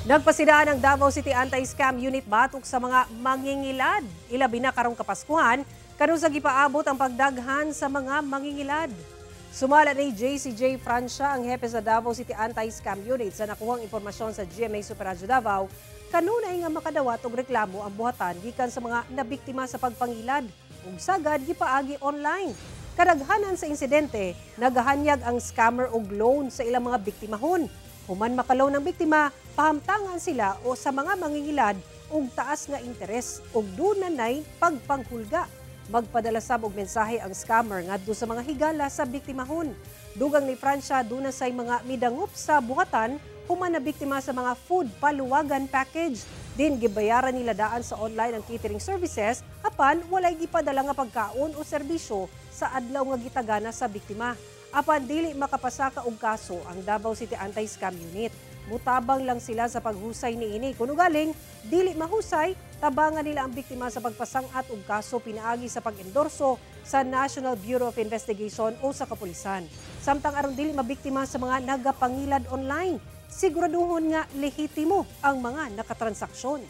Nagpasidaan ang Davao City Anti-Scam Unit batok sa mga mangingilad. Ilabi na karong Kapaskuhan, karon sa gipaabot ang pagdaghan sa mga mangingilad. Sumala ni JCJ Francia, ang hepe sa Davao City Anti-Scam Unit, sa nakuhang impormasyon sa GMA Super Radyo Davao, kanunay nga makadawat og reklamo ang buhatan gikan sa mga nabiktima sa pagpangilad ug sagad gipaagi online. Kadaghanan sa insidente, nagahanyag ang scammer og loan sa ilang mga biktimahon. Human makalaw ng biktima, pahamtangan sila o sa mga mangingilad og taas nga interes ug dunay pagpanghulga. Magpadala sab og mensahe ang scammer ngadto sa mga higala sa biktimahon. Dugang ni Francia, duna say mga midangup sa buhatan human na biktima sa mga food paluwagan package. Din gibayaran nila daan sa online ang catering services apan walay gipadala nga pagkaon o serbisyo sa adlaw nga gitagana sa biktima. Apan dili makapasaka og kaso ang Davao City Anti-Scam Unit. Mutabang lang sila sa paghusay niini. Kuno galing dili mahusay, tabangan nila ang biktima sa pagpasangat og kaso pinaagi sa pag-endorso sa National Bureau of Investigation o sa kapulisan. Samtang aron dili mabiktima sa mga nagapangilad online, siguraduhon nga lehitimo ang mga nakatransaksyon.